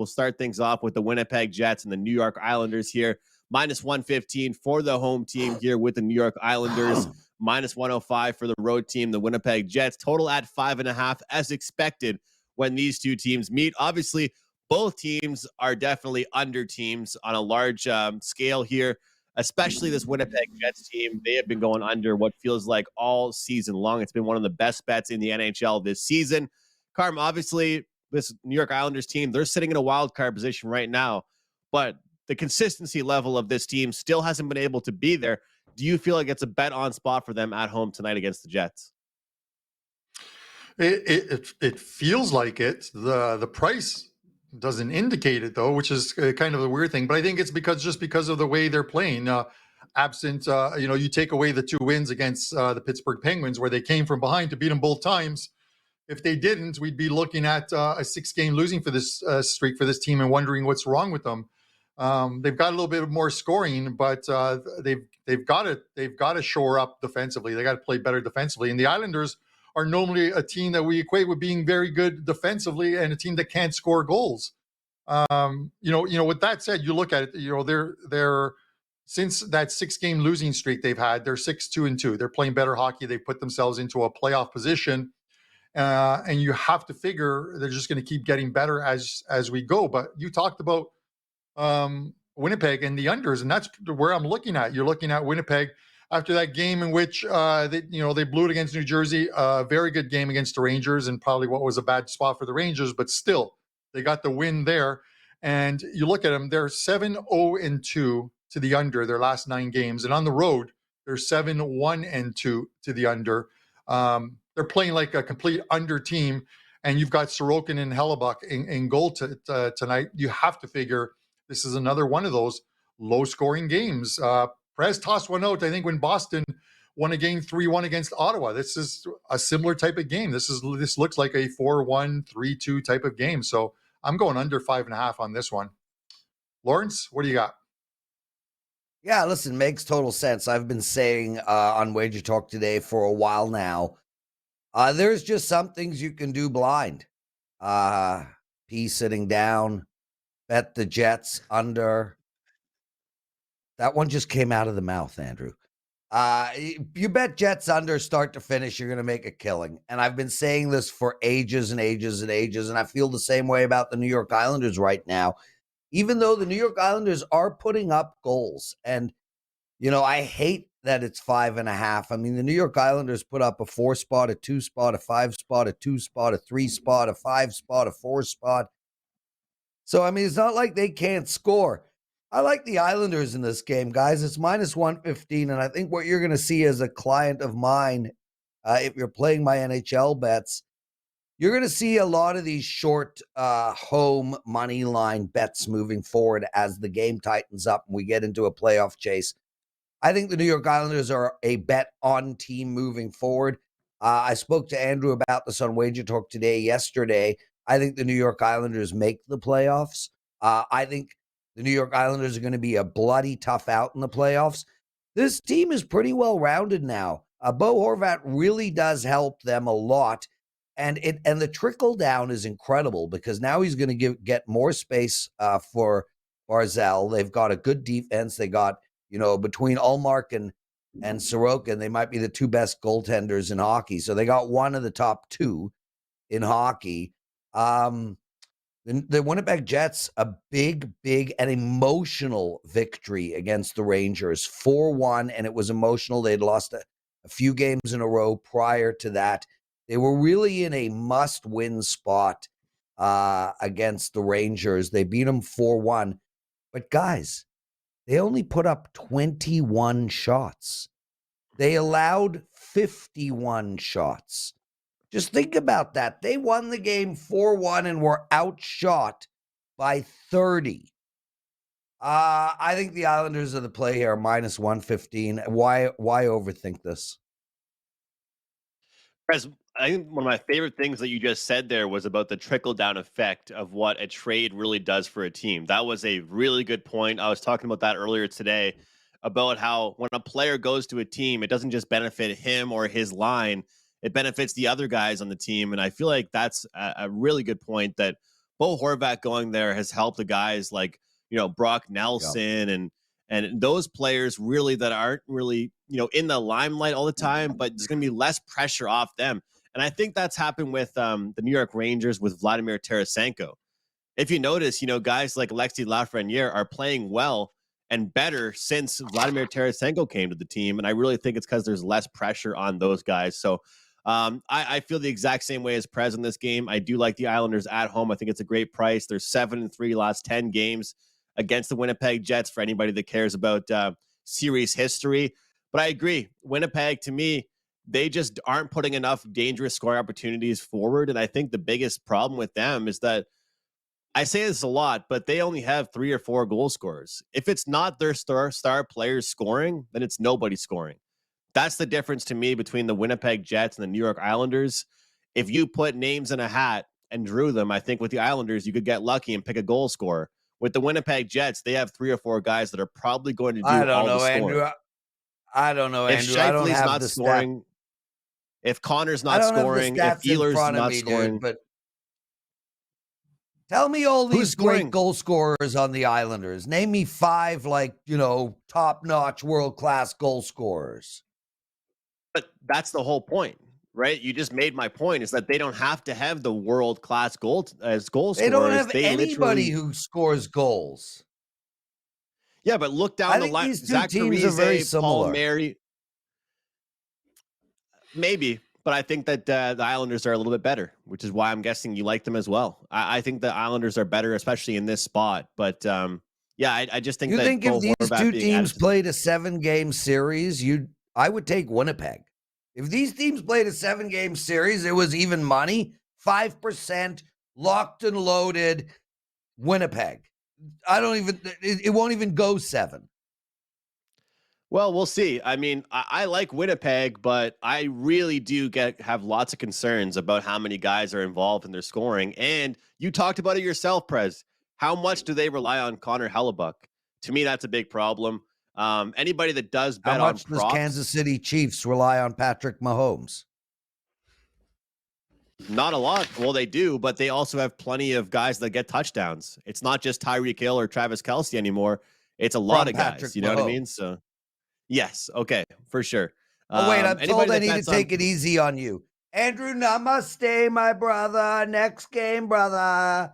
We'll start things off with the Winnipeg Jets and the New York Islanders here. Minus 115 for the home team here with the New York Islanders. Minus 105 for the road team, the Winnipeg Jets. Total at 5.5 as expected when these two teams meet. Obviously, both teams are definitely under teams on a large scale here, especially this Winnipeg Jets team. They have been going under what feels like all season long. It's been one of the best bets in the NHL this season. Carm, obviously, this New York Islanders team, they're sitting in a wild card position right now, but the consistency level of this team still hasn't been able to be there. Do you feel like it's a bet on spot for them at home tonight against the Jets? It feels like it. The price doesn't indicate it though, which is kind of a weird thing. But I think it's because of the way they're playing. Absent, you take away the 2 wins against the Pittsburgh Penguins, where they came from behind to beat them both times. If they didn't, we'd be looking at a 6-game losing for this streak for this team and wondering what's wrong with them. They've got a little bit more scoring, but they've got to shore up defensively. They got to play better defensively. And the Islanders are normally a team that we equate with being very good defensively and a team that can't score goals. With that said, you look at it. They're since that 6-game losing streak they've had, they're 6-2-2. They're playing better hockey. They put themselves into a playoff position. And you have to figure they're just going to keep getting better as we go. But you talked about Winnipeg and the unders, and that's where I'm looking at. You're looking at Winnipeg after that game in which they blew it against New Jersey. A very good game against the Rangers, and probably what was a bad spot for the Rangers, but still they got the win there. And you look at them; they're 7-0-2 to the under their last 9 games, and on the road they're 7-1-2 to the under. They're playing like a complete under team, and you've got Sorokin and Hellebuck in goal tonight. You have to figure this is another one of those low-scoring games. Prez tossed one out, I think, when Boston won a game 3-1 against Ottawa. This is a similar type of game. This looks like a 4-1, 3-2 type of game. So I'm going under 5.5 on this one. Lawrence, what do you got? Yeah, listen, makes total sense. I've been saying on Wager Talk today for a while now, there's just some things you can do blind. P sitting down, bet the Jets under. That one just came out of the mouth, Andrew. You bet Jets under start to finish, you're going to make a killing. And I've been saying this for ages and ages and ages, and I feel the same way about the New York Islanders right now, even though the New York Islanders are putting up goals. And, I hate that it's 5.5. I mean, the New York Islanders put up a 4 spot, a 2 spot, a 5 spot, a 2 spot, a 3 spot, a 5 spot, a 4 spot. So, I mean, it's not like they can't score. I like the Islanders in this game, guys. It's minus 115, and I think what you're going to see as a client of mine, if you're playing my NHL bets, you're going to see a lot of these short home money line bets moving forward as the game tightens up and we get into a playoff chase. I think the New York Islanders are a bet on team moving forward. I spoke to Andrew about this on Wager Talk yesterday. I think the New York Islanders make the playoffs. I think the New York Islanders are going to be a bloody tough out in the playoffs. This team is pretty well-rounded now. Bo Horvat really does help them a lot. And the trickle down is incredible because now he's going to get more space for Barzal. They've got a good defense. They got, between Elmont and Sorokin, they might be the 2 best goaltenders in hockey. So they got one of the top 2 in hockey. The Winnipeg Jets, a big and emotional victory against the Rangers, 4-1, and it was emotional. They'd lost a few games in a row prior to that. They were really in a must-win spot against the Rangers. They beat them 4-1. But, guys, they only put up 21 shots. They allowed 51 shots. Just think about that. They won the game 4-1 and were outshot by 30. I think the Islanders are the play here, minus 115. Why overthink this? Prez, I think one of my favorite things that you just said there was about the trickle-down effect of what a trade really does for a team. That was a really good point. I was talking about that earlier today, about how when a player goes to a team, it doesn't just benefit him or his line, it benefits the other guys on the team. And I feel like that's a really good point, that Bo Horvat going there has helped the guys like, Brock Nelson and those players really that aren't really, in the limelight all the time, but there's going to be less pressure off them. And I think that's happened with the New York Rangers with Vladimir Tarasenko. If you notice, guys like Alexis Lafreniere are playing well and better since Vladimir Tarasenko came to the team. And I really think it's because there's less pressure on those guys. So I feel the exact same way as Prez in this game. I do like the Islanders at home. I think it's a great price. They're 7-3 last 10 games against the Winnipeg Jets for anybody that cares about series history. But I agree. Winnipeg, to me, they just aren't putting enough dangerous scoring opportunities forward. And I think the biggest problem with them is that I say this a lot, but they only have 3 or 4 goal scorers. If it's not their star players scoring, then it's nobody scoring. That's the difference to me between the Winnipeg Jets and the New York Islanders. If you put names in a hat and drew them, I think with the Islanders, you could get lucky and pick a goal scorer. With the Winnipeg Jets, they have 3 or 4 guys that are probably going to do all the scoring. Andrew. I don't know, Andrew. If I don't Scheifele's have not the scoring, if Connor's not scoring, if Ehlers not scoring, but tell me all these great goal scorers on the Islanders. Name me 5, top-notch, world-class goal scorers. But that's the whole point, right? You just made my point, is that they don't have to have the world-class goal scorers. They don't have anybody who scores goals. Yeah, but look down the line. These two teams are very similar. Paul Mary, maybe. But I think that the Islanders are a little bit better, which is why I'm guessing you like them as well. I think the Islanders are better, especially in this spot. But I just think you think if these two teams played a 7-game series, I would take Winnipeg. If these teams played a 7-game series, it was even money, 5% locked and loaded. Winnipeg. It won't even go 7. Well, we'll see. I mean, I like Winnipeg, but I really do have lots of concerns about how many guys are involved in their scoring. And you talked about it yourself, Prez. How much do they rely on Connor Hellebuck? To me, that's a big problem. Anybody that does bet on props. How much does Kansas City Chiefs rely on Patrick Mahomes? Not a lot. Well, they do, but they also have plenty of guys that get touchdowns. It's not just Tyreek Hill or Travis Kelce anymore. It's a lot of guys. You know what I mean? So. Yes. Okay. For sure. Oh, wait, I'm told I need to take it easy on you. Andrew, namaste, my brother. Next game, brother.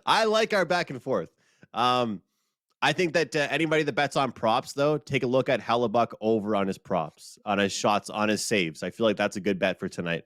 I like our back and forth. I think that anybody that bets on props, though, take a look at Hellebuck over on his props, on his shots, on his saves. I feel like that's a good bet for tonight.